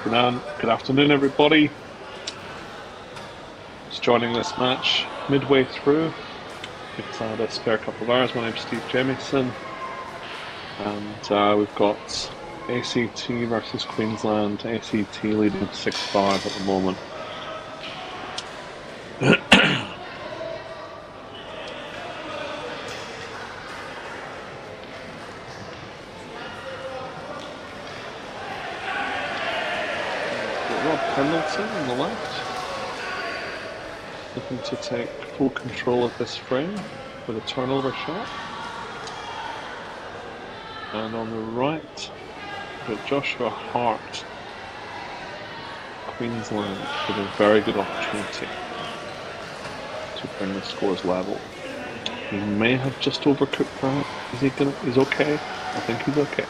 Good afternoon, everybody. Just joining this match midway through because I had a spare couple of hours. My name's Steve Jamieson, and we've got ACT versus Queensland. ACT leading 6-5 at the moment. On the left, looking to take full control of this frame with a turnover shot, and on the right, with Joshua Hart, Queensland, with a very good opportunity to bring the scores level. He may have just overcooked that. Is he gonna? He's okay. I think he's okay.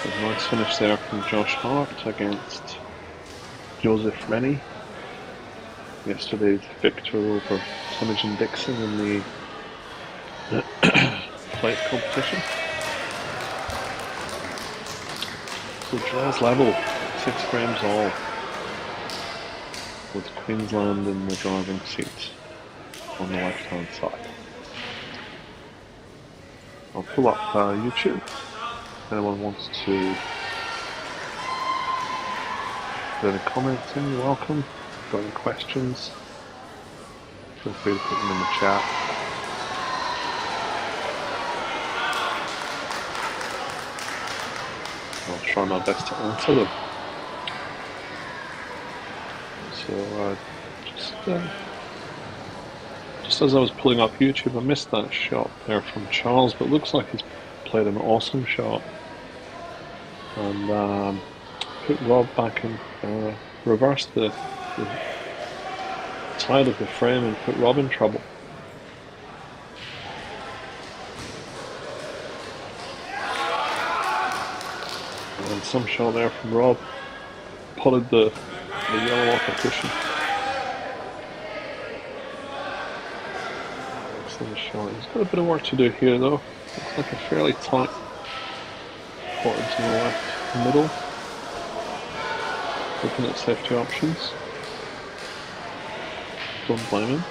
So nice finish there from Josh Hart against Joseph Rennie. Yesterday's victor over Imogen Dixon in the plate competition. So draws level, 6 frames all, with Queensland in the driving seat on the left hand side. I'll pull up YouTube. If anyone wants to put any comments in, you're welcome. If you've got any questions, feel free to put them in the chat. I'll try my best to answer them. So just as I was pulling up YouTube, I missed that shot there from Charles, but it looks like he's played an awesome shot. And put Rob back in, reversed the tide of the frame and put Rob in trouble. And some shot there from Rob, potted the yellow off the cushion. Excellent shot. He's got a bit of work to do here though. Looks like a fairly tight pot into the left middle. Looking at safety options. Don't blame him.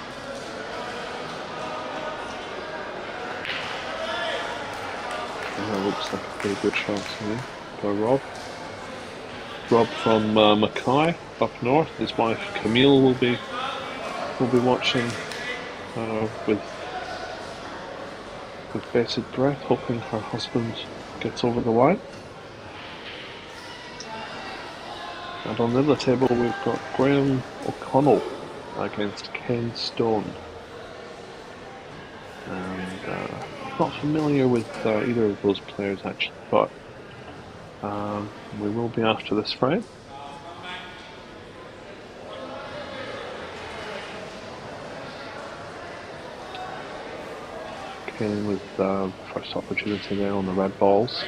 And that looks like a pretty good shot to me by Rob. Rob from Mackay up north. His wife Camille will be watching with bated breath, hoping her husband gets over the line. And on the other table we've got Graham O'Connell against Ken Stone. And I'm not familiar with either of those players actually, but we will be after this frame. Ken with first opportunity there on the red balls.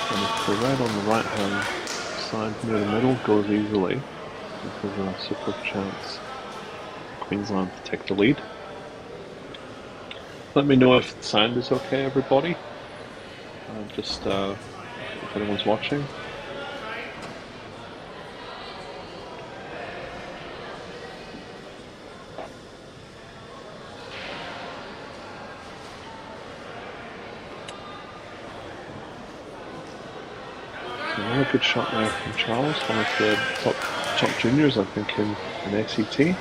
And if the red on the right hand side near the middle goes easily, this is a super chance for Queensland to take the lead. Let me know if the sound is okay, everybody. Just if anyone's watching. Another good shot there from Charles, one of the top juniors, I think, in ACT.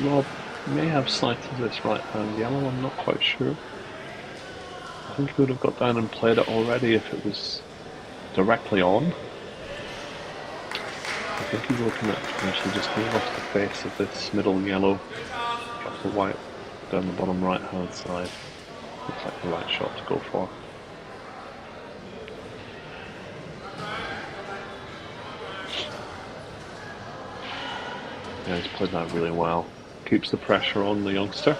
Rob may have sighted this right hand yellow, I'm not quite sure. I think he would have got down and played it already if it was directly on. I think he's looking at potentially just going off the face of this middle yellow, off the white down the bottom right hand side. Looks like the right shot to go for. Yeah, he's played that really well. Keeps the pressure on the youngster.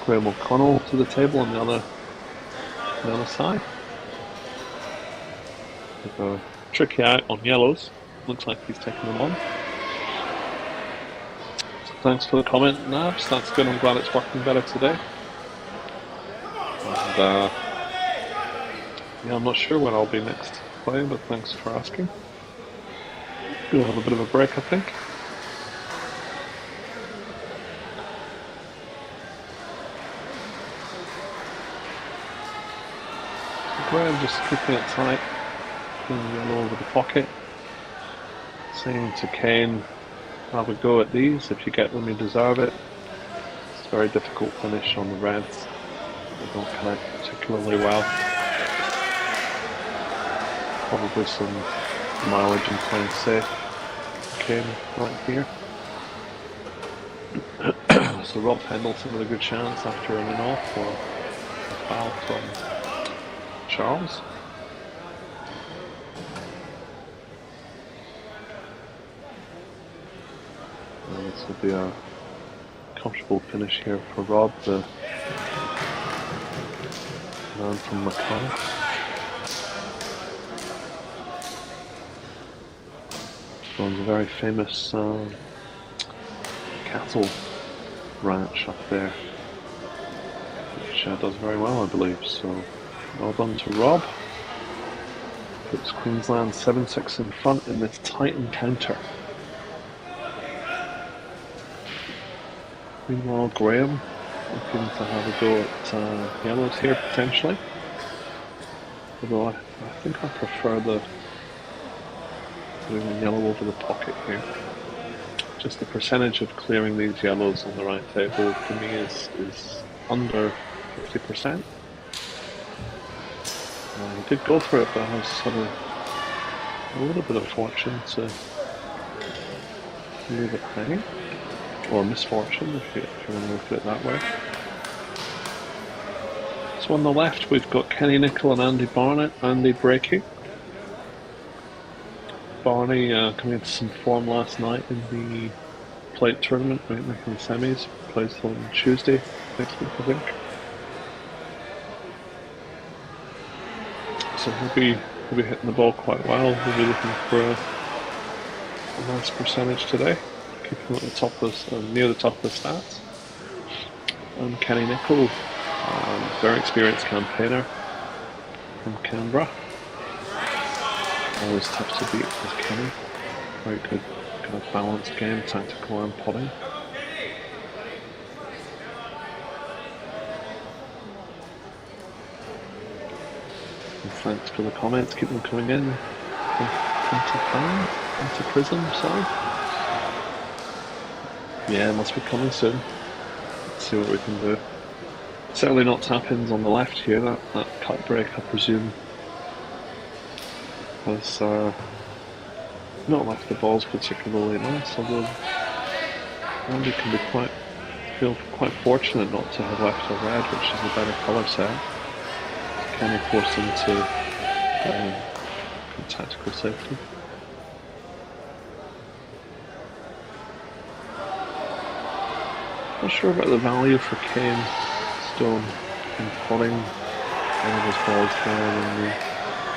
Graham O'Connell to the table on the other side. With a tricky out on yellows. Looks like he's taking them on. Thanks for the comment, Nabs. That's good. I'm glad it's working better today. And, yeah, I'm not sure when I'll be next playing, but thanks for asking. We'll have a bit of a break, I think. Graham just keeping it tight, putting the yellow over the pocket. Saying to Kane, have a go at these. If you get them, you deserve it. It's a very difficult finish on the reds. They don't connect particularly well. Probably some mileage in playing safe. Kane right here. So Rob Pendleton with a good chance after running off for a foul from Charles. And this will be a comfortable finish here for Rob, the man from Mackay. Runs a very famous cattle ranch up there, which does very well, I believe. So well done to Rob. Puts Queensland 7-6 in front in this tight encounter. Meanwhile, Graham looking to have a go at yellows here potentially. Although I think I prefer the putting the yellow over the pocket here. Just the percentage of clearing these yellows on the right table for me is under 50%. He did go for it, but has sort of a little bit of fortune to leave it hanging. Or misfortune, if you want to look at it that way. So on the left we've got Kenny Nicol and Andy Barnett. Andy breaking. Barney coming into some form last night in the plate tournament, right, making the semis. Plays on Tuesday next week, I think. So he'll be hitting the ball quite well. He'll be looking for a nice percentage today. Keeping at the top of near the top of the stats. And Kenny Nicol, very experienced campaigner from Canberra. Always tough to beat with Kenny. Very good kind of balanced game, tactical and potting. And thanks for the comments, keep them coming in. 25 into Prism, sorry. Yeah, it must be coming soon. Let's see what we can do. Certainly not tap-ins on the left here, that cut break I presume has not left the balls particularly nice, although Andy can be feel quite fortunate not to have left a red, which is a better colour set. Kenny forced him to tactical safety. Not sure about the value for Kane Stone in potting one of his balls there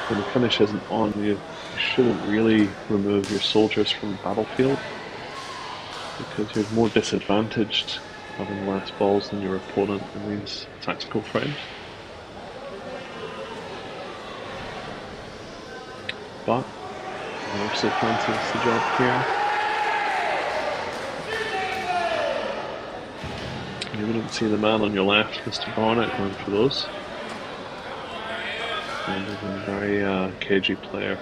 when the finish isn't on. You shouldn't really remove your soldiers from the battlefield because you're more disadvantaged having less balls than your opponent in these tactical frames. But he obviously fancies the job here. You wouldn't see the man on your left, Mr. Barnett, going for those. And he's a very cagey player.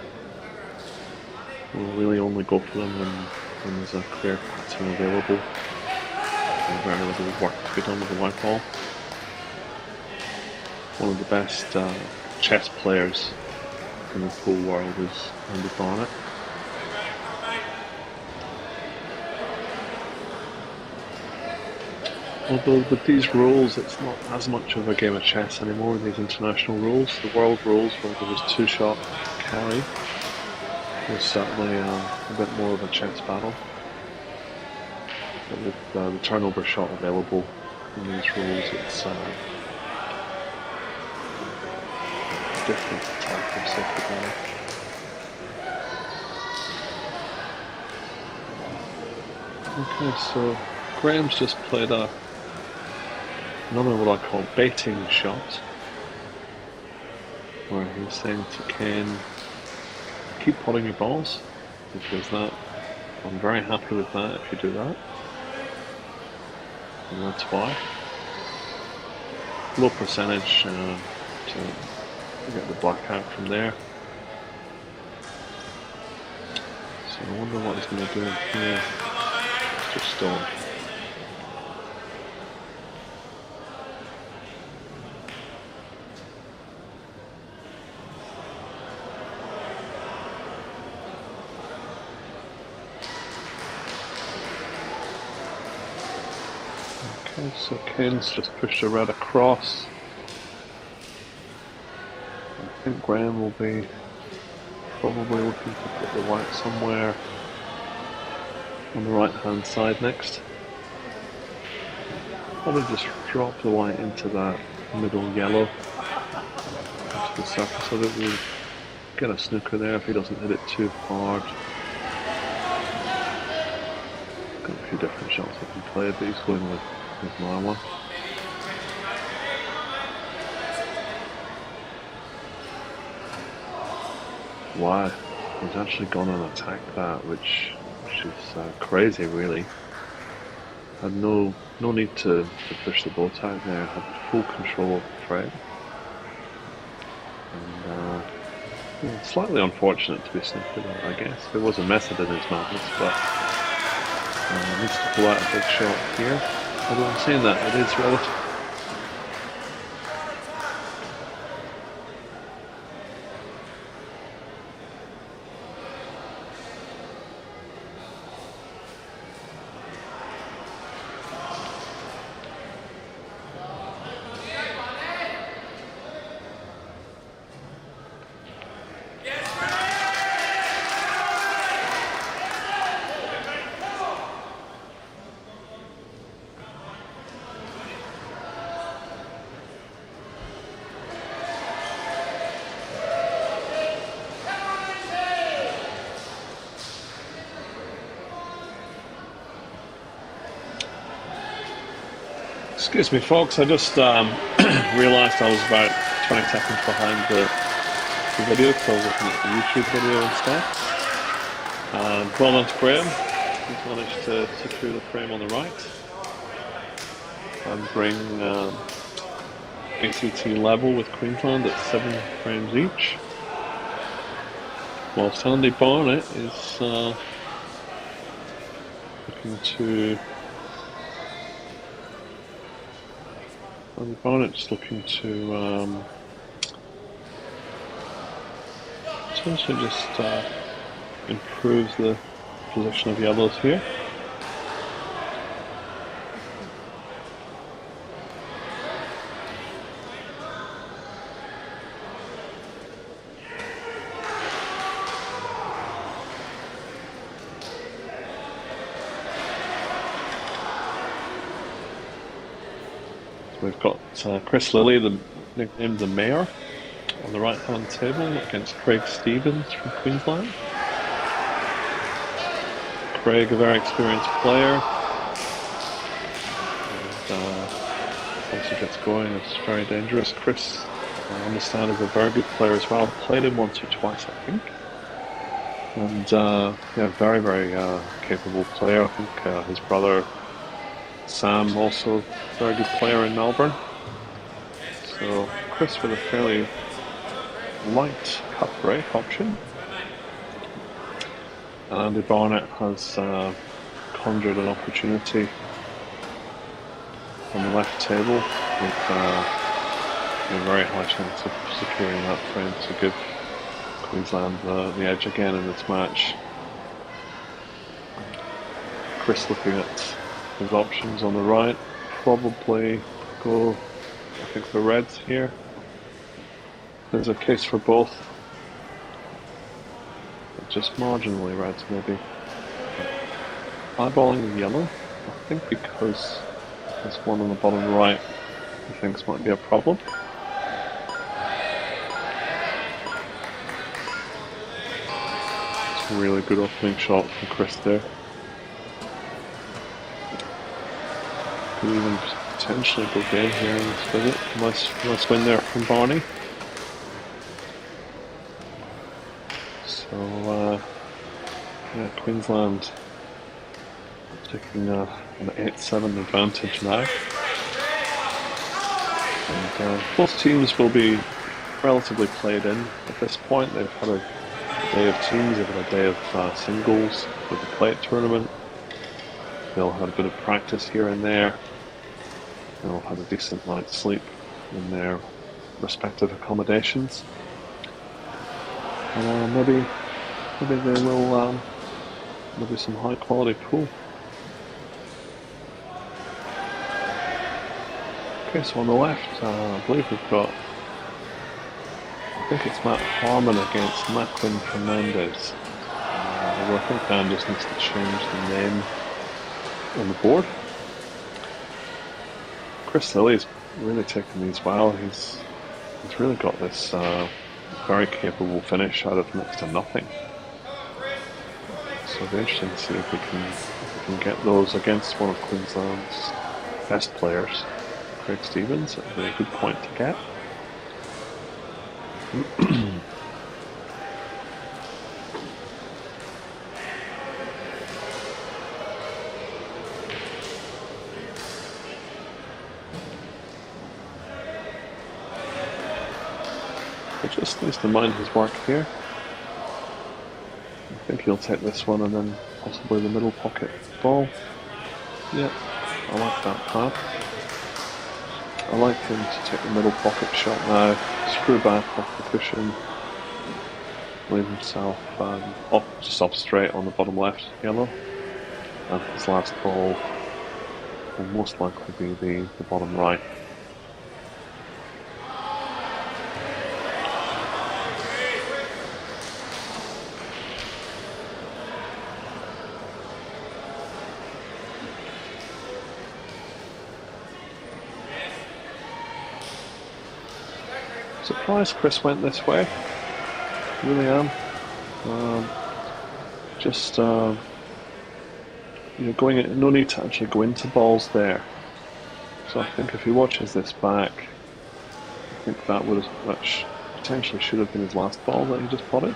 Will really only go for them when there's a clear pattern available. And very little work to be done with the white ball. One of the best chess players in the whole world is Andy Barnett. Although with these rules, it's not as much of a game of chess anymore, these international rules. The world rules, where there was two-shot carry, was certainly a bit more of a chess battle. But with the turnover shot available in these rules, it's a different type of safety battle. Okay, so Graham's just played another what I call baiting shot, where he's saying to Kane, keep potting your balls. If he does that, I'm very happy with that if you do that. And that's why. Low percentage to get the blackout from there. So I wonder what he's going to do here. Just stone. Okay, so Kane's just pushed a red across. I think Graham will be probably looking to put the white somewhere on the right hand side next. Probably just drop the white into that middle yellow, into the surface so that we get a snooker there if he doesn't hit it too hard. Got a few different shots he can play, but he's going with my one. Wow, he's actually gone and attacked that, which is crazy, really. Had no need to push the boat out there. Had full control of the frame, and yeah, slightly unfortunate to be snookered out, I guess. There was a method in his madness, but needs to pull out a big shot here. Although I'm saying that it is relative. Excuse me, folks. I just realised I was about 20 seconds behind the video because I was looking at the YouTube video instead. Well done to Graham. He's managed to secure the frame on the right and bring ACT level with Queensland at 7 frames each. Whilst Andy Barnett is looking to. And Barnett's looking to essentially just improve the position of yellows here. We've got Chris Lilly, nicknamed the Mayor, on the right-hand table against Craig Stevens from Queensland. Craig, a very experienced player, and once he gets going, it's very dangerous. Chris, I understand, is a very good player as well. Played him once or twice, I think, and yeah, very, very capable player. I think his brother Sam, also a very good player in Melbourne. So Chris with a fairly light cut break option. And Andy Barnett has conjured an opportunity on the left table with a very high chance of securing that frame to give Queensland the edge again in this match. Chris looking at his options on the right, probably go, I think, for reds here. There's a case for both, but just marginally reds maybe. Eyeballing the yellow, I think, because this one on the bottom right he thinks might be a problem. It's a really good opening shot from Chris there. could even potentially go game here in this visit. Nice win there from Barney. So, yeah, Queensland taking an 8-7 advantage now. And both teams will be relatively played in at this point. They've had a day of teams, they've had a day of singles with the plate tournament. They'll have a bit of practice here and there. They'll have a decent night's sleep in their respective accommodations. And maybe they will maybe some high quality pool. Okay, so on the left, I believe we've got, I think it's Matt Harmon against Macklin Fernandez. I think Dan just needs to change the name on the board. Chris Lilly's really taken these well. He's really got this very capable finish out of next to nothing. So it'll be interesting to see if we can get those against one of Queensland's best players, Craig Stevens. That'd be a good point to get. He just needs to mind his work here. I think he'll take this one and then possibly the middle pocket ball. Yep, I like that path. I like him to take the middle pocket shot now, screw back off the cushion, leave himself just off straight on the bottom left yellow, and his last ball will most likely be the bottom right. Surprised Chris went this way. Really am. Going in, no need to actually go into balls there. So I think if he watches this back, I think that potentially should have been his last ball that he just potted.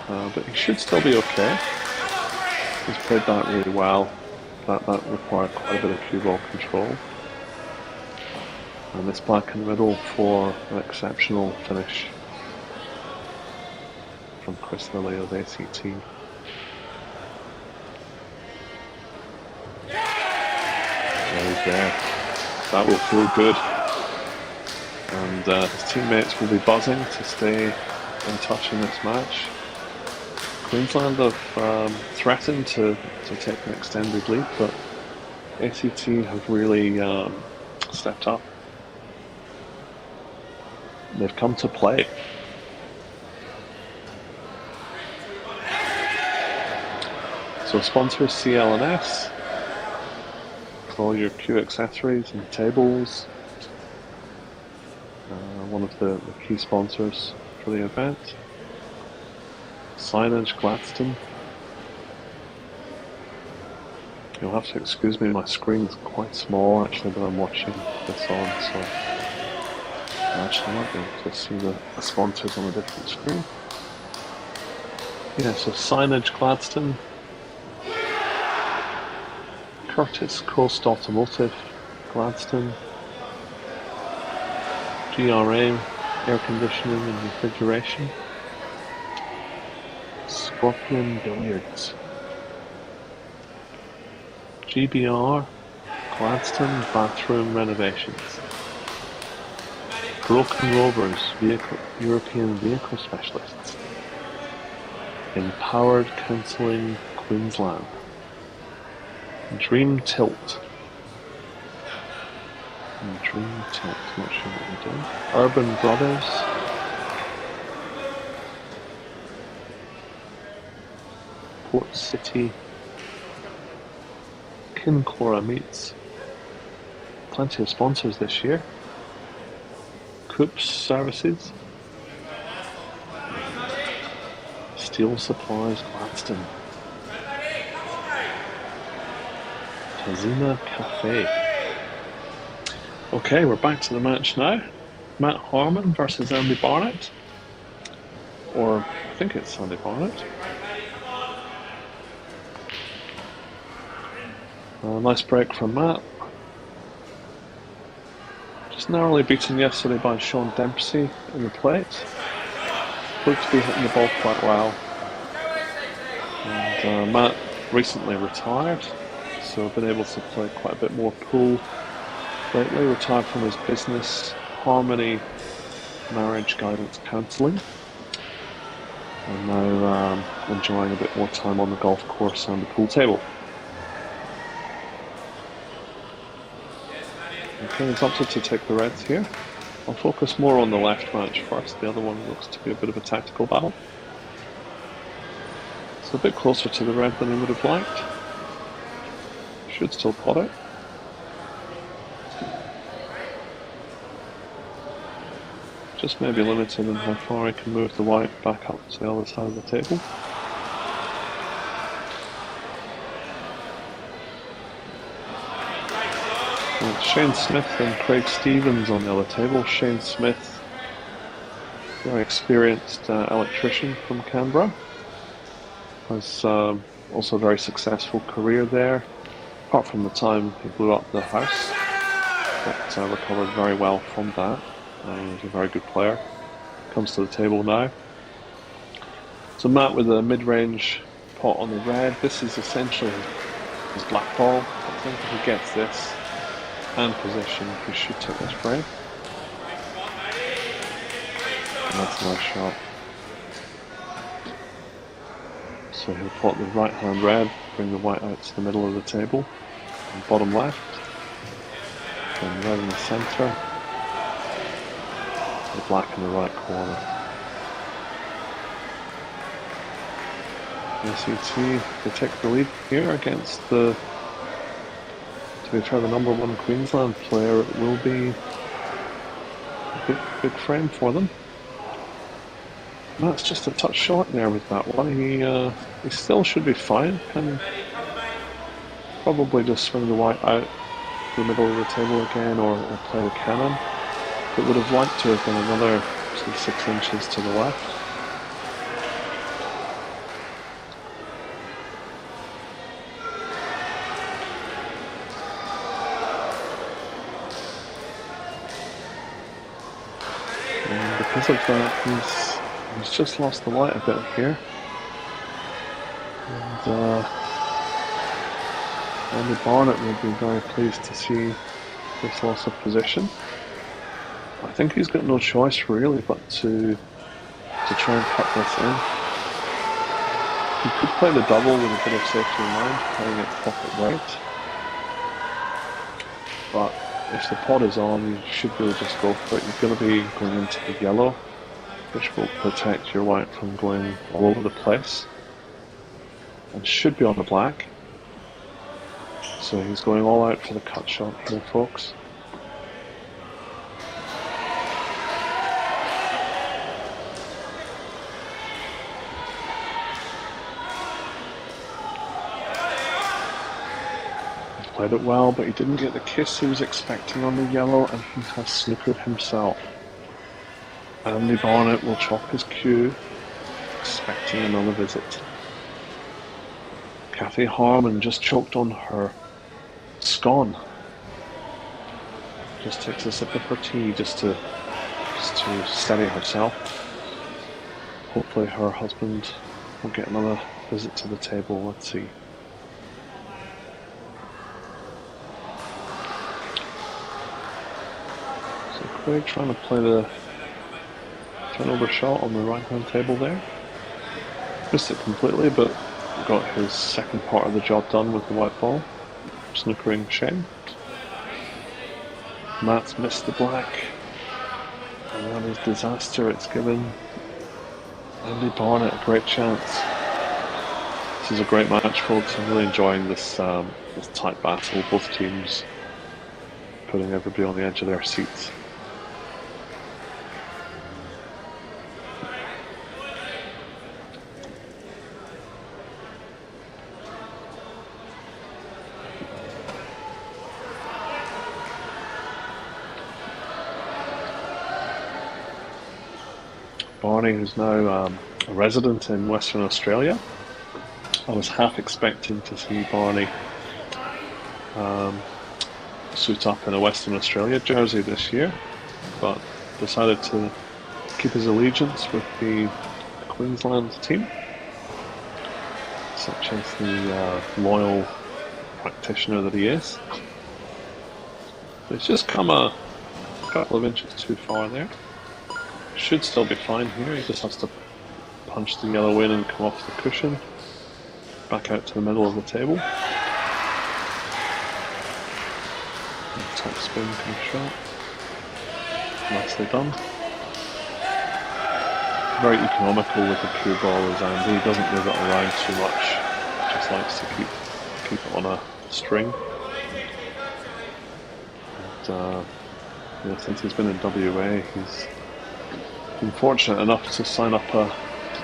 But he should still be okay. He's played that really well. That required quite a bit of cue ball control. And this black in the middle for an exceptional finish from Chris Lilly of ACT. There he's there. That will feel good. And his teammates will be buzzing to stay in touch in this match. Queensland have threatened to take an extended lead, but ACT have really stepped up. They've come to play. So sponsors CL&S for all your Q accessories and tables. One of the key sponsors for the event. Signage Gladstone. You'll have to excuse me, my screen's quite small actually, but I'm watching this on, so actually, I might be able to see the sponsors on a different screen. Yeah, so Signage Gladstone, Curtis Coast Automotive Gladstone, GRA Air Conditioning and Refrigeration, Scorpion Billiards, GBR Gladstone Bathroom Renovations, Broken Rovers, European Vehicle Specialists, Empowered Counselling Queensland, Dream Tilt, not sure what we're doing, Urban Brothers, Port City, Kincora Meats, plenty of sponsors this year. Coops Services, Steel Supplies Gladstone, Tazina Cafe. Okay, we're back to the match now. Matt Harmon versus Andy Barnett. Or, I think it's Andy Barnett. Nice break from Matt. Just narrowly beaten yesterday by Sean Dempsey in the plate. Looked to be hitting the ball quite well. And Matt recently retired, so I've been able to play quite a bit more pool lately. Retired from his business, Harmony Marriage Guidance Counselling. And now enjoying a bit more time on the golf course and the pool table. Okay, he's opted to take the reds here. I'll focus more on the left match first. The other one looks to be a bit of a tactical battle. It's a bit closer to the red than he would have liked. Should still pot it. Just maybe limited in how far he can move the white back up to the other side of the table. Shane Smith and Craig Stevens on the other table. Shane Smith, very experienced electrician from Canberra, has also a very successful career there, apart from the time he blew up the house, but recovered very well from that. He's a very good player. Comes to the table now. So Matt with a mid-range pot on the red. This is essentially his black ball. I think if he gets this and position, he should take this frame. And that's a nice shot. So he'll pot the right hand red, bring the white out to the middle of the table, and bottom left, then red in the centre, the black in the right corner. SET, they take the lead here against the, to be fair, the number one Queensland player. It will be a big frame for them. That's just a touch short there with that one. He still should be fine. Can probably just swing the white out the middle of the table again, or play the cannon. But would have liked to have done another 6 inches to the left. And because of that, he's just lost the light a bit here. And Andy Barnett will be very pleased to see this loss of position. I think he's got no choice really but to try and cut this in. He could play the double with a bit of safety in mind, playing it pocket right. But if the pot is on, you should really just go for it. You're going to be going into the yellow, which will protect your white from going all over the place, and should be on the black. So he's going all out for the cut shot here, folks. He's played it well, but he didn't get the kiss he was expecting on the yellow, and he has snookered himself. Andy Barnett will chop his cue, expecting another visit. Kathy Harmon just choked on her scone. Just takes a sip of her tea just to steady herself. Hopefully her husband will get another visit to the table. Let's see. So Craig trying to play the turnover shot on the right hand table there. Missed it completely, but got his second part of the job done with the white ball. Snookering Shane. Matt's missed the black, and that is disaster. It's given Andy Barnett a great chance. This is a great match, folks. I'm really enjoying this this tight battle. Both teams putting everybody on the edge of their seats. Barney, who's now a resident in Western Australia. I was half expecting to see Barney suit up in a Western Australia jersey this year, but decided to keep his allegiance with the Queensland team, such as the loyal practitioner that he is. It's just come a couple of inches too far there. Should still be fine here. He just has to punch the yellow in and come off the cushion, back out to the middle of the table. Top spin kind of shot. Nicely done. Very economical with the cue ball is Andy. He doesn't move it around too much. Just likes to keep it on a string. And since he's been in WA, he's been fortunate enough to sign up a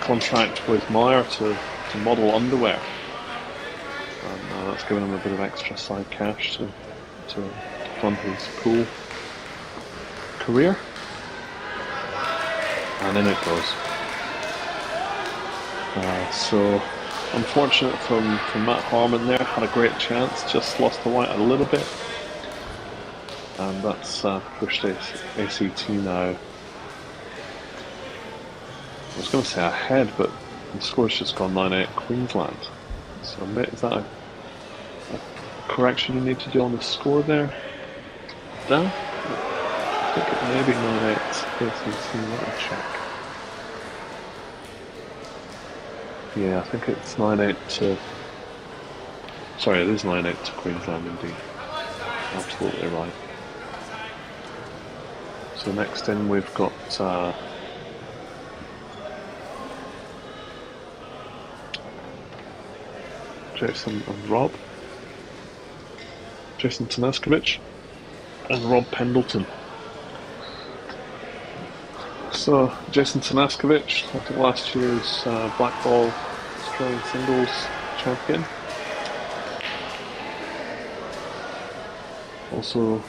contract with Meyer to model underwear. And that's given him a bit of extra side cash to fund his pool career. And in it goes. So unfortunate from Matt Harmon there. Had a great chance, just lost the white a little bit. And that's pushed ACT now. I was going to say ahead, but the score's just gone 9-8 Queensland. So is that a correction you need to do on the score there? Dan? I think it may be 9-8 ACT. Let me check. Yeah, I think it's 9-8 to... Sorry, it is 9-8 to Queensland indeed. Absolutely right. So next in we've got Jason and Rob. Jason Tanaskovic and Rob Pendleton. So Jason Tanaskovic, I think last year's black ball Australian singles champion. Also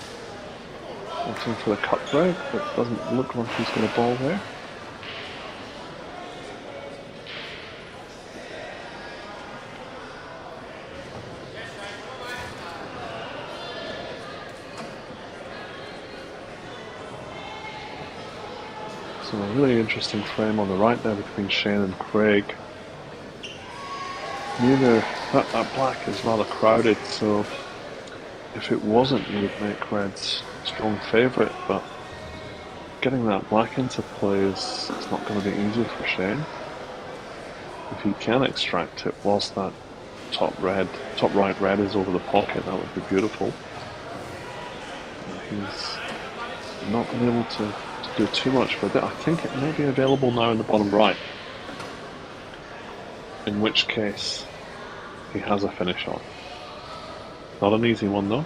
opting for the cut break, but doesn't look like he's going to ball there. So a really interesting frame on the right there between Shane and Craig. Neither that black is rather crowded, so if it wasn't, you would make red's strong favourite, but getting that black into play is not going to be easy for Shane. If he can extract it whilst that top right red is over the pocket, that would be beautiful. He's not been able to do too much with it. I think it may be available now in the bottom right, in which case he has a finish on. Not an easy one though.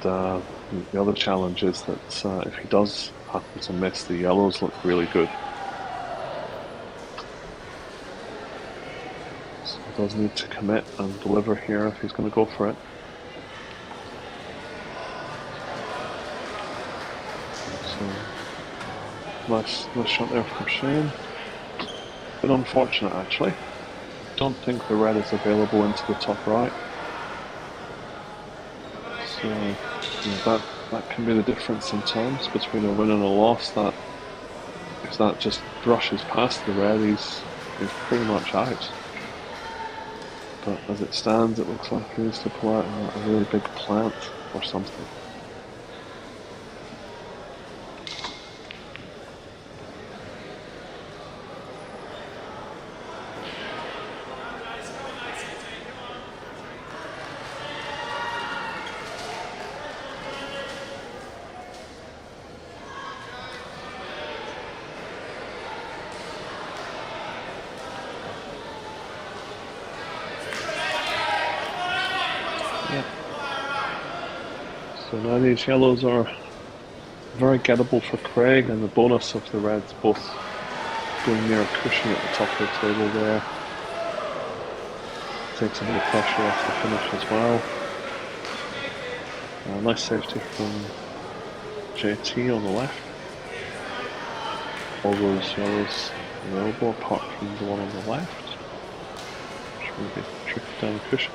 And the other challenge is that if he does happen to miss, the yellows look really good. So he does need to commit and deliver here if he's going to go for it. So nice shot there from Shane. Bit unfortunate actually. Don't think the red is available into the top right. So that can be the difference in terms between a win and a loss. That if that just brushes past the red, he's pretty much out. But as it stands, it looks like he needs to pull out a really big plant or something. So now these yellows are very gettable for Craig, and the bonus of the reds both going near a cushion at the top of the table there takes a bit of pressure off the finish as well. Nice safety from JT on the left. all those yellows available apart from the one on the left, which will be tricked down the cushion.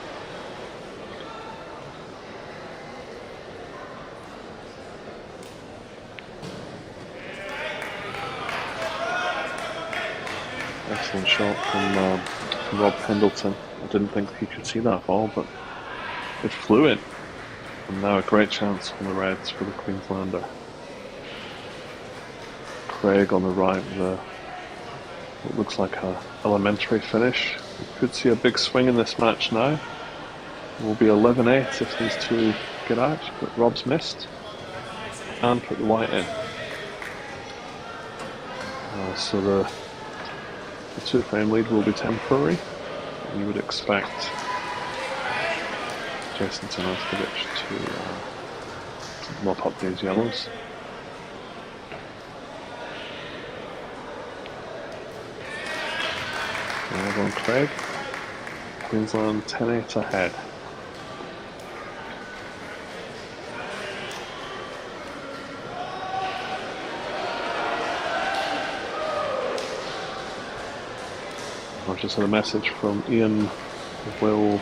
Excellent shot from Rob Pendleton. I didn't think he could see that ball, but it flew in. And now a great chance on the Reds for the Queenslander. Craig on the right with what looks like a elementary finish. We could see a big swing in this match now. It will be 11-8 if these two get out, but Rob's missed and put the white in. So the two-frame lead will be temporary. You would expect Jason Tanaskovich to mop up these yellows. Well on Craig. Queensland 10-8 ahead. I've just had a message from Ian Will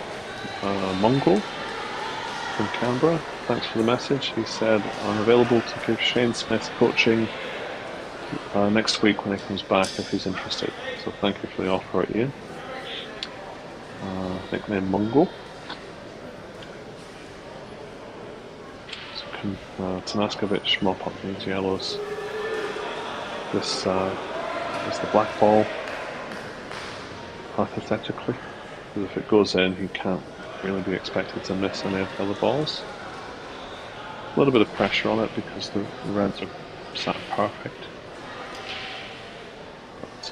Mongol from Canberra. Thanks for the message. He said, I'm available to give Shane Smith coaching next week when he comes back if he's interested. So thank you for the offer, Ian. Nickname Mongol. So can Tanaskovich mop up these yellows? This is the black ball. Hypothetically, because if it goes in, he can't really be expected to miss any of the other balls. A little bit of pressure on it because the Reds are sat perfect.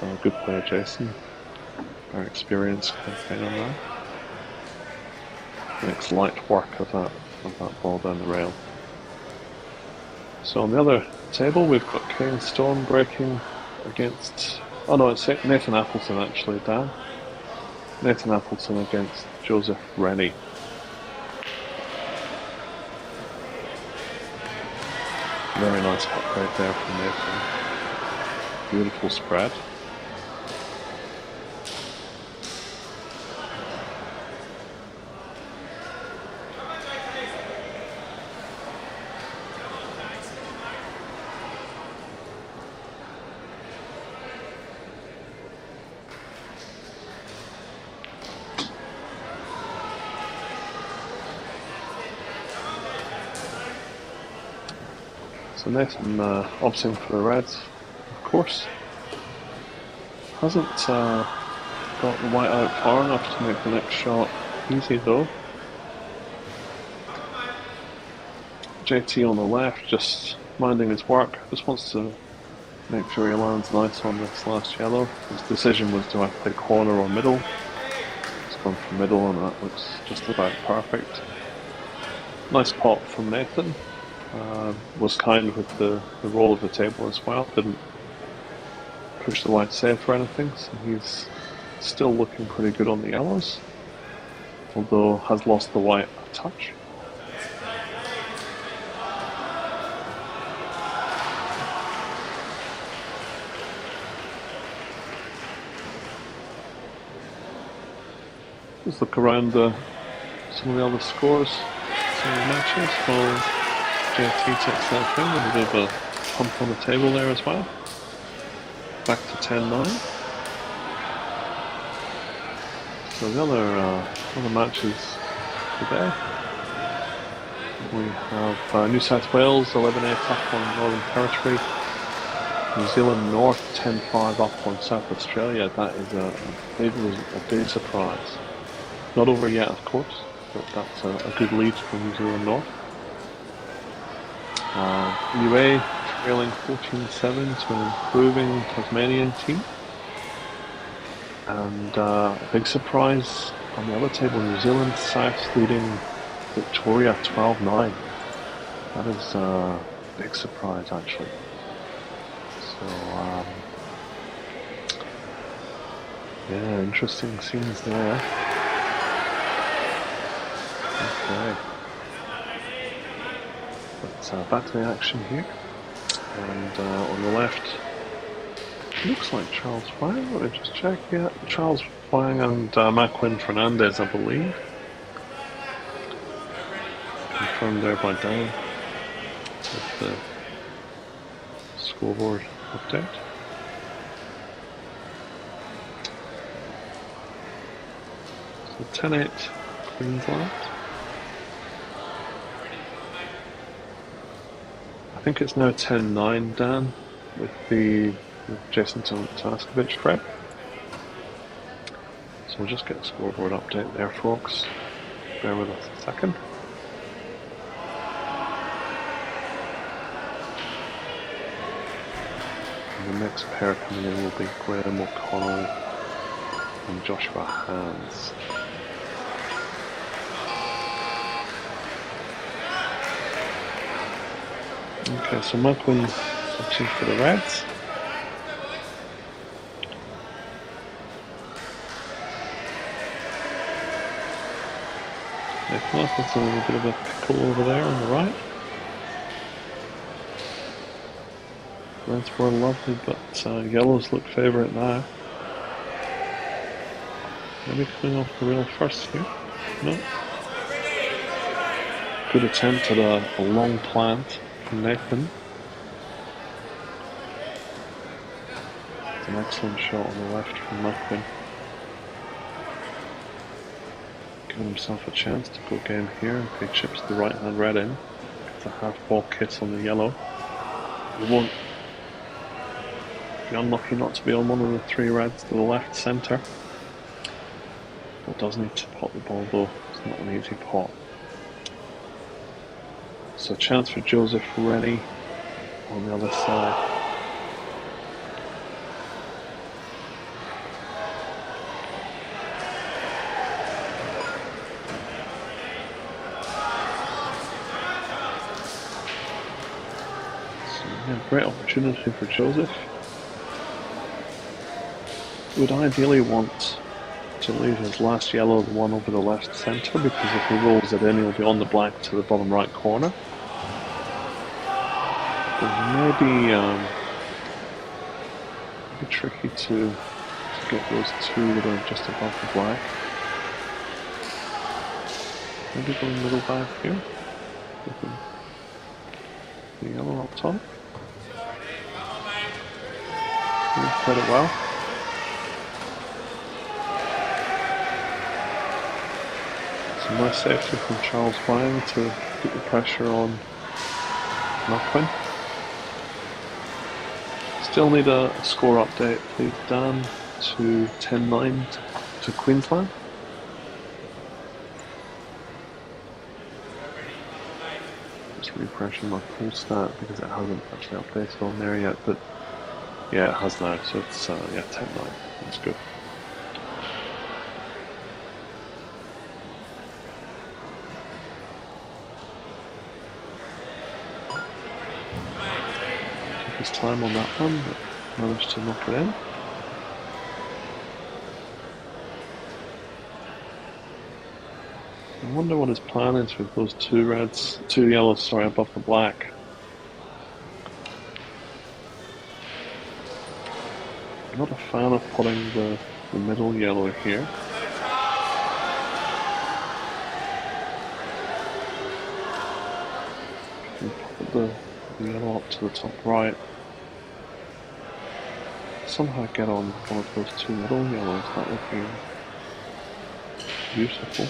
But good player, Jason. Very experienced campaign on that. Makes light work of that ball down the rail. So on the other table, we've got Kane Stone breaking against. Oh no, it's Nathan Appleton actually, Dan. Nathan Appleton against Joseph Rennie. Very nice putt right there from Nathan. Beautiful spread. So Nathan opting for the Reds, of course. Hasn't got the white out far enough to make the next shot easy though. JT on the left, just minding his work, just wants to make sure he lands nice on this last yellow. His decision was to either play corner or middle. He's gone for middle and that looks just about perfect. Nice pot from Nathan. Was kind with the roll of the table as well, didn't push the white safe or anything, so he's still looking pretty good on the yellows, although has lost the white a touch. Let's look around some of the other scores, some of the matches. Well, JT takes that thing with a bit of a pump on the table there as well. Back to 10-9. So the other matches today, we have New South Wales 11-8 up on Northern Territory. New Zealand North 10-5 up on South Australia. That is a big surprise. Not over yet, of course, but that's a good lead for New Zealand North. UA trailing 14-7 to an improving Tasmanian team. And a big surprise on the other table, New Zealand South leading Victoria 12-9. That is a big surprise actually. So yeah, interesting scenes there. Okay. But back to the action here. And on the left, Looks like Charles Wang. Let me just check. Yeah, Charles Wang and Macklin Fernandez, I believe. Confirmed there by Dan with the scoreboard update. So 10-8 Queensland. I think it's now 10-9, Dan, with the Jason Taskovich prep. So we'll just get a scoreboard update there, folks. Bear with us a second. And the next pair coming in will be Graham O'Connell and Joshua Hands. Okay, so Macklin opting for the Reds. There's a little bit of a pickle over there on the right. Reds were lovely, but yellows look favourite now. Maybe coming off the rail first here. No. Good attempt at a long plant from Nathan. It's an excellent shot on the left from Macklin. Giving himself a chance to go game here if he chips the right hand red in. Gets a half ball kiss on the yellow. He won't be unlucky not to be on one of the three reds to the left centre. But does need to pot the ball though. It's not an easy pot. So a chance for Joseph Rennie on the other side. Yeah, great opportunity for Joseph. Would ideally want to leave his last yellow, the one over the left centre, because if he rolls it in, he'll be on the black to the bottom right corner. But maybe tricky to get those two that are just above the black. Maybe going middle back here with the yellow up top. Played it well. Some nice safety from Charles Wang to keep the pressure on Macklin. Still need a score update, please, Dan, to 10-9 to Queensland. Just refreshing my full stat because it hasn't actually updated on there yet, but yeah, it has now, so it's, yeah, 10-9, that's good. Took his time on that one, but managed to knock it in. I wonder what his plan is with those two yellows, sorry, above the black. I'm not a fan of putting the middle yellow here. And put the yellow up to the top right. Somehow get on one of those two middle yellows, that would be beautiful.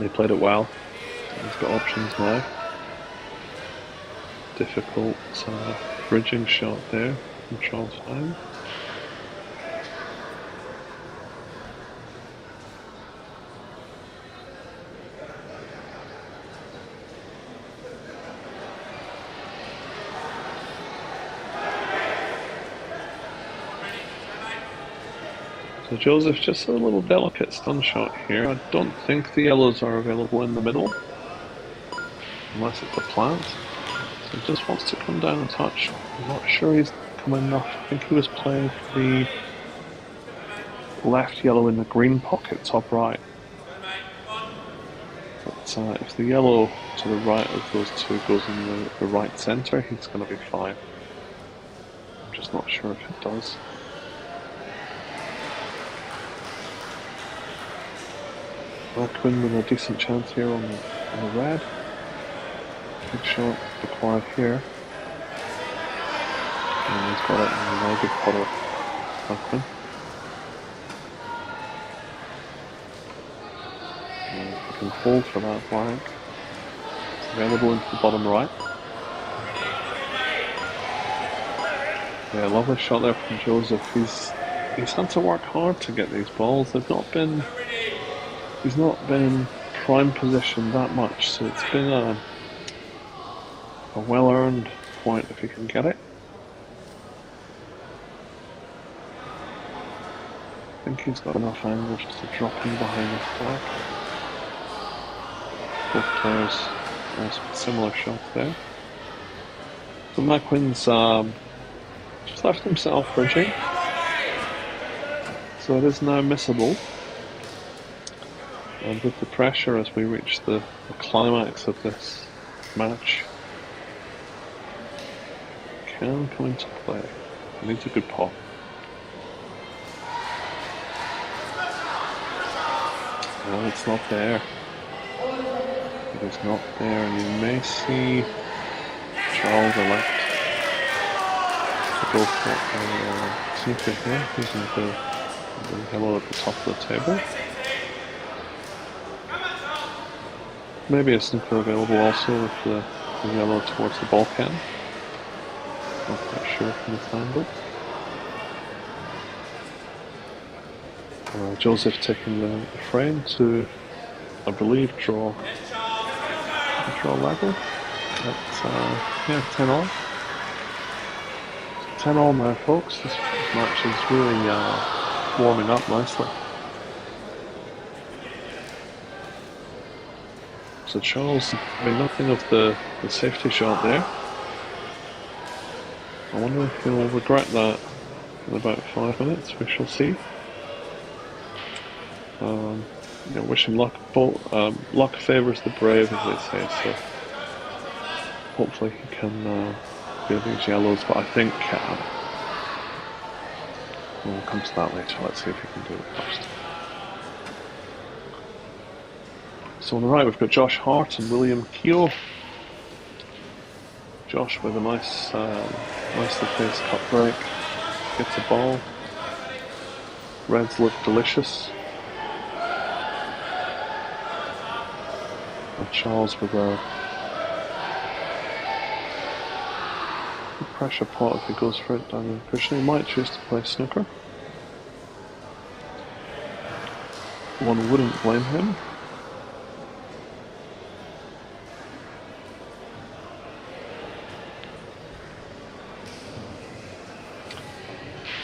He played it well. He's got options now. Difficult bridging shot there from Charles Wang. So Joseph, just a little delicate stun shot here. I don't think the yellows are available in the middle, unless it's a plant. He just wants to come down and touch. I'm not sure he's come enough. I think he was playing for the left yellow in the green pocket, top right. But if the yellow to the right of those two goes in the right centre, he's going to be fine. I'm just not sure if it does. Quinn with a decent chance here on the red. Big shot required here. And he's got it in a very good putter. Quinn. And he can hold for that blank. It's available into the bottom right. Yeah, lovely shot there from Joseph. He's had to work hard to get these balls. He's not been in prime position that much, so it's been a well-earned point if he can get it. I think he's got enough angle just to drop in behind this flag. Both players have similar shots there. So McQueen's just left himself bridging. So it is now missable. And with the pressure as we reach the climax of this match, can come into play. He needs a good pot. No, it's not there. It is not there, and you may see Charles elect to go for a snooker here, using the yellow at the top of the table. Maybe a snooker available also with the yellow towards the ball can. Not quite sure from this angle. Joseph taking the frame to, I believe, draw level. Yeah, 10 all. 10 all now, folks. This match is really warming up nicely. So Charles made nothing of the safety shot there. I wonder if he'll regret that in about 5 minutes. We shall see. Wish him luck. Luck favours the brave, as they say. So hopefully he can do these yellows. But I think we'll come to that later. Let's see if he can do it first. So on the right we've got Josh Hart and William Keogh. Josh with a nicely placed cut break, gets a ball. Reds look delicious. And Charles with a pressure pot if he goes for it down the cushion. He might choose to play snooker. One wouldn't blame him.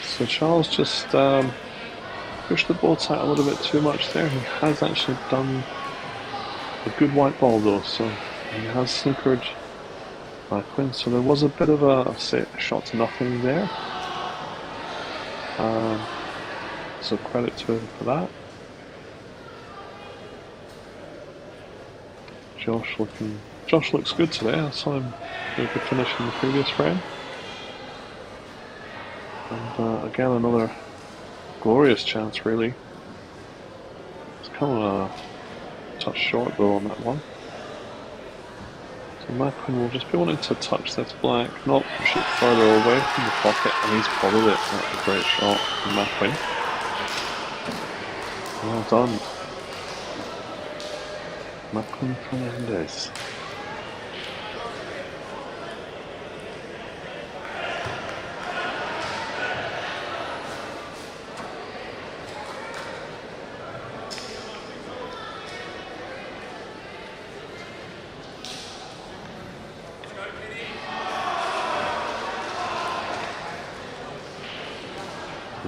So Charles just pushed the ball tight a little bit too much there. He has actually done a good white ball though, so he has snookered McQueen. So there was a bit of a shot to nothing there. So credit to him for that. Josh looks good today. I saw him do a good finish in the previous frame. And again, another glorious chance, really. It's come a touch short though on that one. So McQueen will just be wanting to touch this black, not push it further away from the pocket, and he's followed it. That's a great shot from McQueen. Well done, McQueen Fernandez.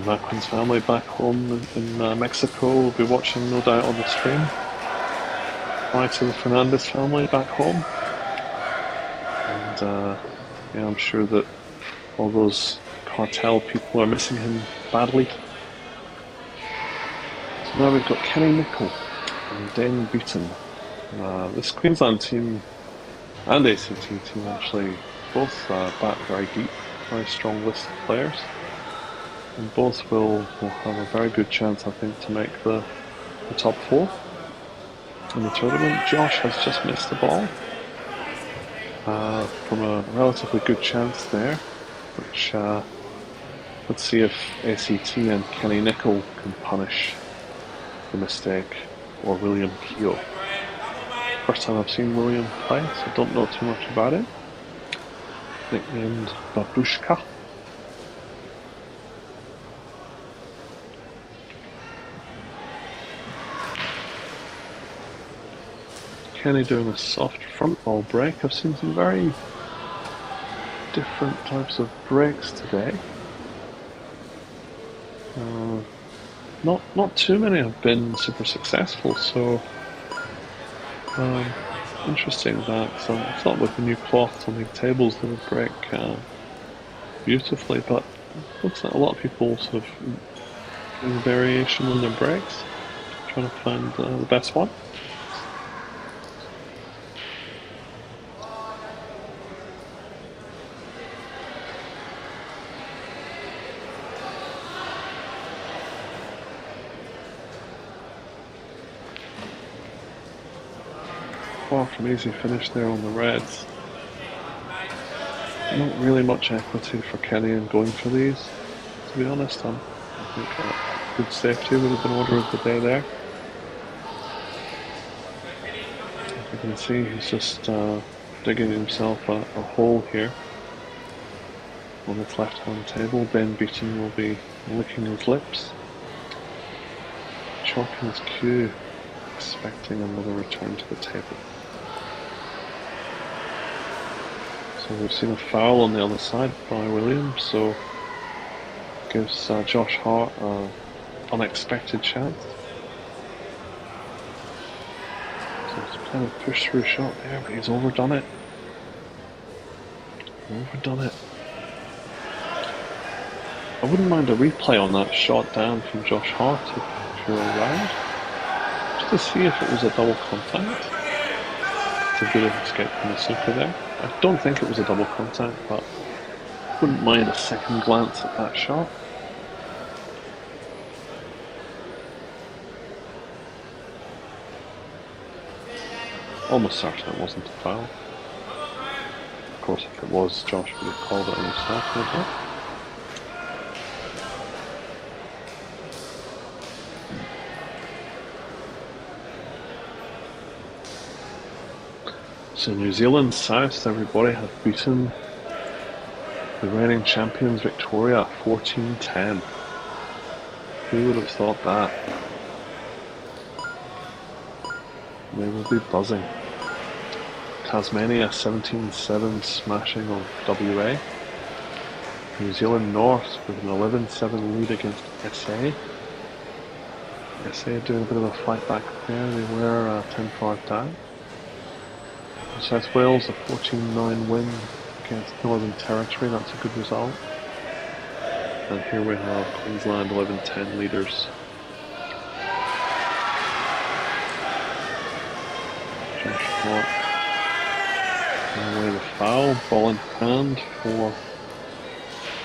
McQueen's family back home in Mexico will be watching, no doubt, on the stream. Hi to the Fernandez family back home. And yeah, I'm sure that all those cartel people are missing him badly. So now we've got Kenny Nicol and Dane Beaton. This Queensland team and ACT team actually both bat very deep, very strong list of players, and both will have a very good chance, I think, to make the top four in the tournament. Josh has just missed the ball from a relatively good chance there, which let's see if ACT and Kenny Nicol can punish the mistake, or William Keogh. First time I've seen William play, so don't know too much about him. Nicknamed Babushka. Kenny doing a soft front ball break. I've seen some very different types of breaks today. Not too many have been super successful, so interesting that. So I thought with the new cloth on the tables they would break beautifully, but it looks like a lot of people sort of doing variation on their breaks, trying to find the best one. Far from easy finish there on the reds. Not really much equity for Kenny in going for these, to be honest. I think good safety would have been order of the day there. As you can see, he's just digging himself a hole here on this left-hand table. Ben Beaton will be licking his lips, chalking his cue, expecting another return to the table. So we've seen a foul on the other side by Williams, so gives Josh Hart an unexpected chance. So it's kind of push through shot there, but he's overdone it. I wouldn't mind a replay on that shot down from Josh Hart if you're around, just to see if it was a double contact. It's a good escape from the super there. I don't think it was a double contact, but wouldn't mind a second glance at that shot. Almost certain it wasn't a foul. Of course, if it was, Josh would have called it on himself, no doubt. So New Zealand South, everybody, have beaten the reigning champions Victoria 14-10. Who would have thought that? They will be buzzing. Tasmania 17-7 smashing of WA. New Zealand North with an 11-7 lead against SA. SA doing a bit of a fight back there. They were 10-5 down. South Wales a 14-9 win against Northern Territory. That's a good result. And here we have Queensland 11-10 leaders. Josh Hart away the foul, ball in hand for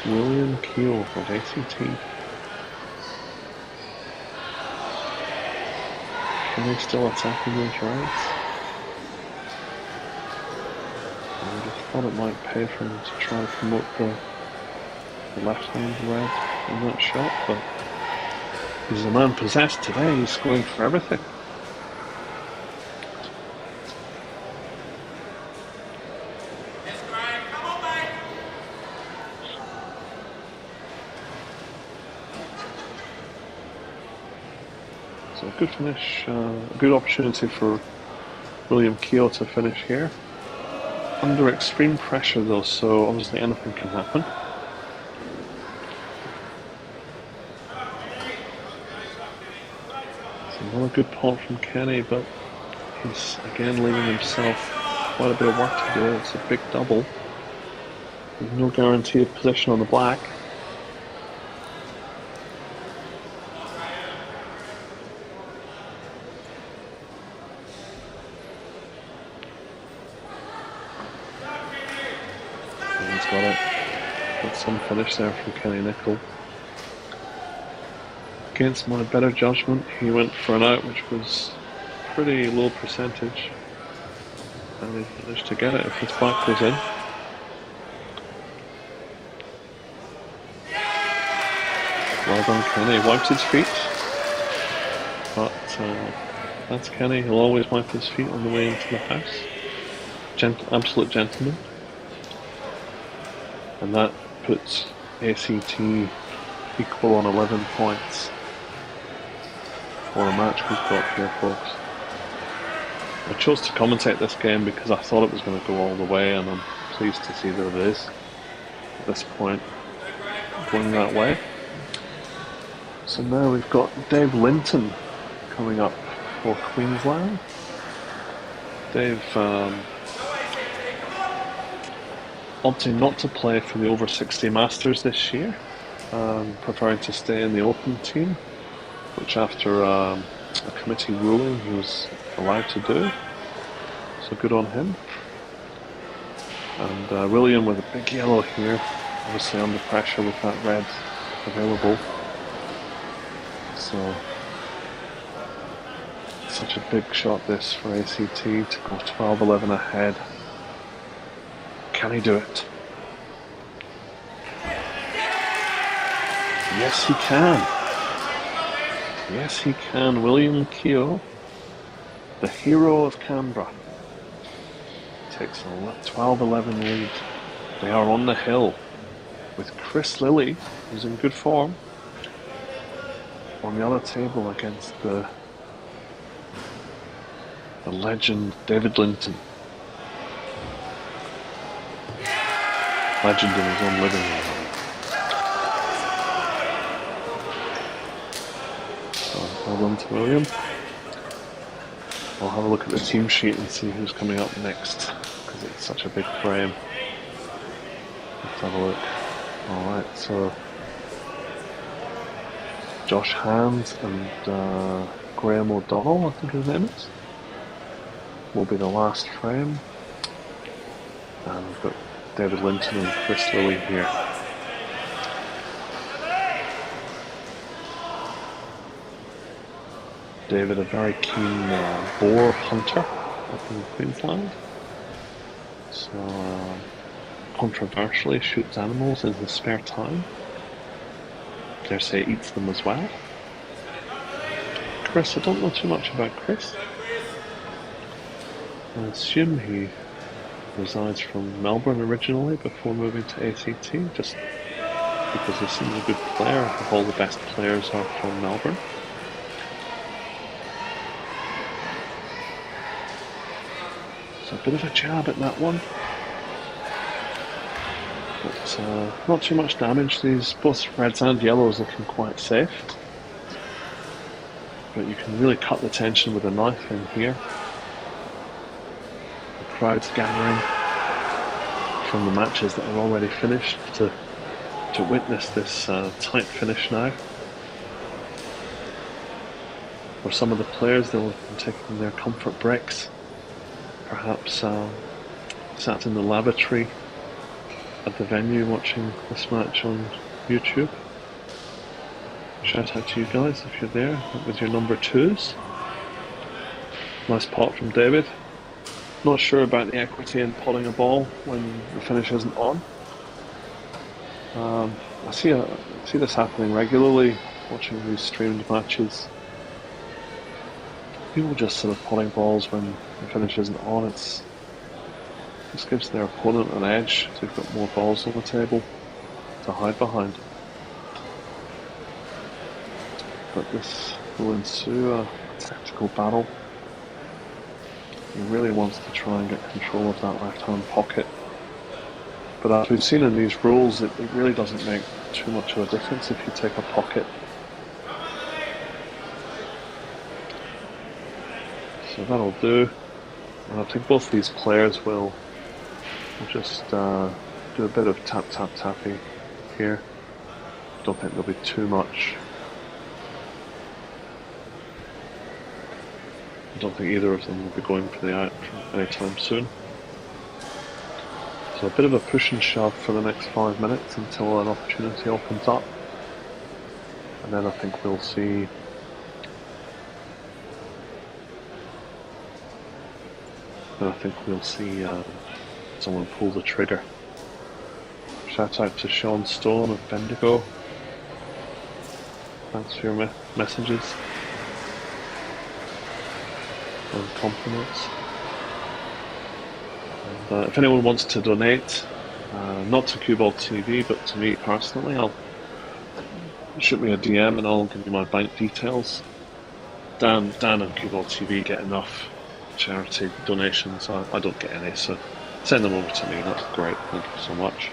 William Keogh of ACT. Are they still attacking those rights? I just thought it might pay for him to try to promote the left-hand red in that shot, but he's a man possessed today. He's going for everything. So a good finish, a good opportunity for William Keogh to finish here. Under extreme pressure though, so obviously anything can happen. It's another good pot from Kenny, but he's again leaving himself quite a bit of work to do. It's a big double. There's no guarantee of position on the black. And he's got it. Got some finish there from Kenny Nicol. Against my better judgment, he went for an out, which was pretty low percentage. And he managed to get it if his back was in. Well done, Kenny. Wiped his feet. But that's Kenny. He'll always wipe his feet on the way into the house. Absolute gentleman. And that puts ACT equal on 11 points for a match we've got here, folks. I chose to commentate this game because I thought it was going to go all the way, and I'm pleased to see that it is at this point going that way. So now we've got Dave Linton coming up for Queensland. Dave opting not to play for the over 60 Masters this year, preferring to stay in the Open team, which after a committee ruling he was allowed to do, so good on him. And William with a big yellow here, obviously under pressure with that red available. So such a big shot this for ACT to go 12-11 ahead. Can he do it? Yes, he can. Yes, he can. William Keogh, the hero of Canberra, takes a 12-11 lead. They are on the hill with Chris Lilly, who's in good form, on the other table against the legend David Linton. Legend in his own living room. So, well done to William. I'll have a look at the team sheet and see who's coming up next, because it's such a big frame. Let's have a look. Alright, so Josh Hands and Graham O'Donnell, I think his name is, will be the last frame. And we've got David Linton and Chris Lilly here. David, a very keen boar hunter up in Queensland. So, controversially, shoots animals in his spare time. Dare say eats them as well. Chris, I don't know too much about Chris. I assume he resides from Melbourne originally before moving to ACT, just because he seems a good player. I think all the best players are from Melbourne. So a bit of a jab at that one. But not too much damage. These both reds and yellows looking quite safe. But you can really cut the tension with a knife in here. Crowds gathering from the matches that are already finished to witness this tight finish now. For some of the players, they'll have been taking their comfort breaks, perhaps sat in the lavatory at the venue watching this match on YouTube. Shout out to you guys if you're there with your number twos. Nice pot from David. Not sure about the equity in potting a ball when the finish isn't on. I see this happening regularly, watching these streamed matches. People just sort of potting balls when the finish isn't on. This gives their opponent an edge, so they've got more balls on the table to hide behind. But this will ensue a tactical battle. He really wants to try and get control of that left-hand pocket. But as we've seen in these rules, it really doesn't make too much of a difference if you take a pocket. So that'll do. And I think both these players will just do a bit of tapping here. Don't think there'll be too much. I don't think either of them will be going for the out anytime soon. So a bit of a push and shove for the next 5 minutes until an opportunity opens up. And then I think we'll see someone pull the trigger. Shout out to Sean Stone of Bendigo. Thanks for your messages and compliments. And if anyone wants to donate, not to QBallTV but to me personally, I'll shoot me a DM and I'll give you my bank details. Dan and QBallTV get enough charity donations. I don't get any, so send them over to me. That's great. Thank you so much.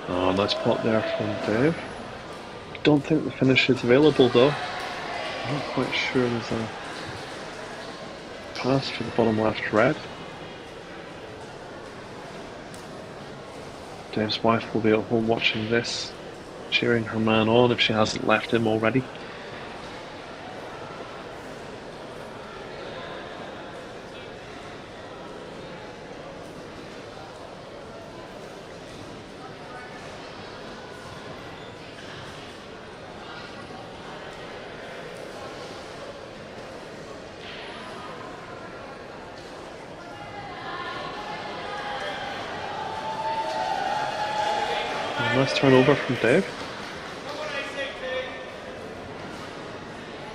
Oh, nice pot there from Dave. Don't think the finish is available though. I'm not quite sure there's a pass for the bottom left red. Dave's wife will be at home watching this, cheering her man on if she hasn't left him already. Nice turnover from Dave.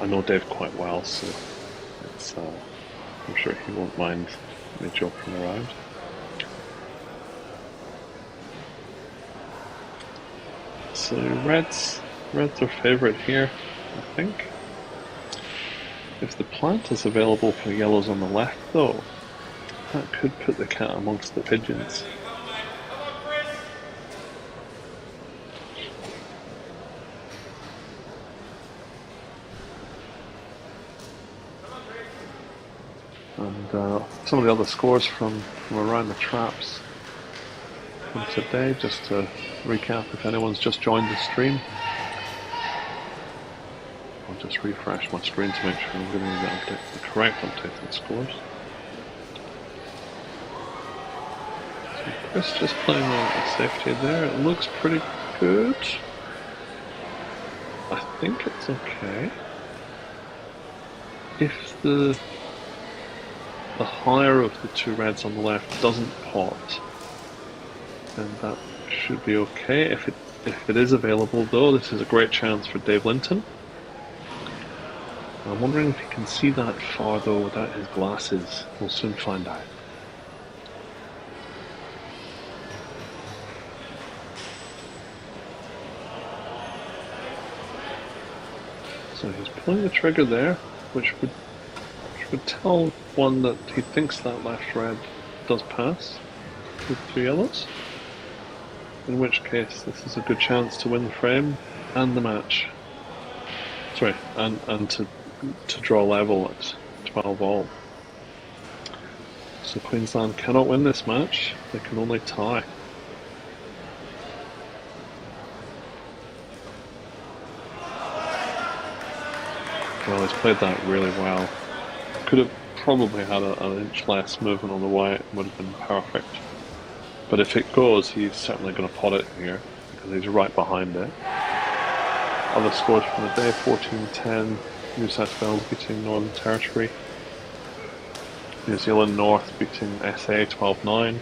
I know Dave quite well, so it's, I'm sure he won't mind me joking around. So red's our favourite here, I think. If the plant is available for yellows on the left though, that could put the cat amongst the pigeons. And some of the other scores from around the traps from today, just to recap if anyone's just joined the stream. I'll just refresh my screen to make sure I'm giving you the correct updated scores. So Chris just playing a safety there. It looks pretty good. I think it's okay. If the higher of the two reds on the left doesn't pot, then that should be okay. If it is available though, this is a great chance for Dave Linton. I'm wondering if he can see that far though without his glasses. We'll soon find out. So he's pulling the trigger there, which would tell one that he thinks that left red does pass with two yellows. In which case this is a good chance to win the frame and the match. Sorry, and to draw level at 12 all. So Queensland cannot win this match, they can only tie. Well, he's played that really well. Could have probably had an inch less movement on the white, would have been perfect. But if it goes, he's certainly going to pot it here, because he's right behind it. Other scores from the day: 14-10, New South Wales beating Northern Territory. New Zealand North beating SA 12-9.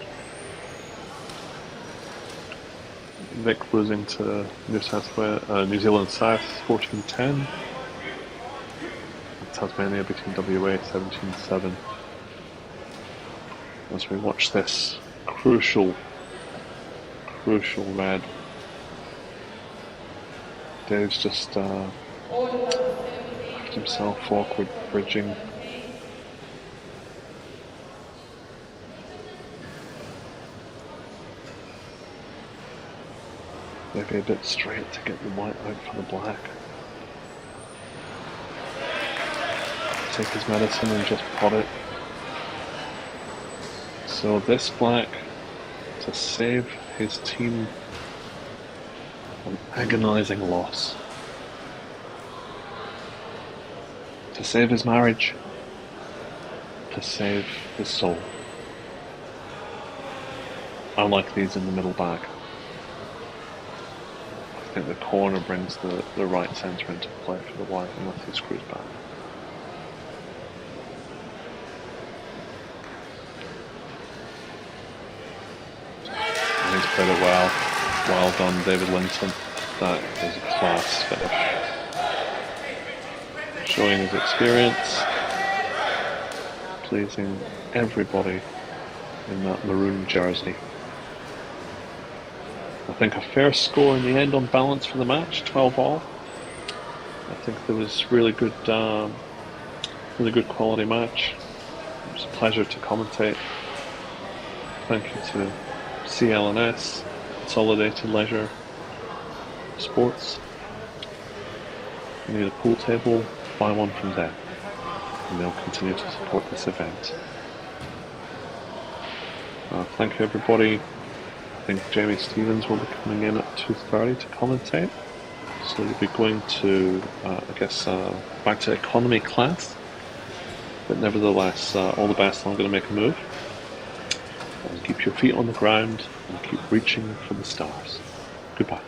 Vic losing to New Zealand South 14-10. Tasmania beating WA 17-7. As we watch this crucial red. Dave's just left himself awkward bridging. Maybe a bit straight to get the white out for the black. take his medicine and just pot it. So this black, to save his team an agonising loss, to save his marriage, to save his soul. I like these in the middle bag. I think the corner brings the right centre into play for the white unless he screws back. And he's played it well. Well done, David Linton. That is a class finish. Showing his experience, pleasing everybody in that maroon jersey. I think a fair score in the end on balance for the match, 12-all. I think there was really good quality match. It was a pleasure to commentate. Thank you to CLNS, Consolidated Leisure Sports. You need a pool table, buy one from them, and they'll continue to support this event. Thank you everybody. I think Jamie Stevens will be coming in at 2:30 to commentate. So you'll be going to, back to economy class. But nevertheless, all the best. I'm going to make a move. And keep your feet on the ground and keep reaching for the stars. Goodbye.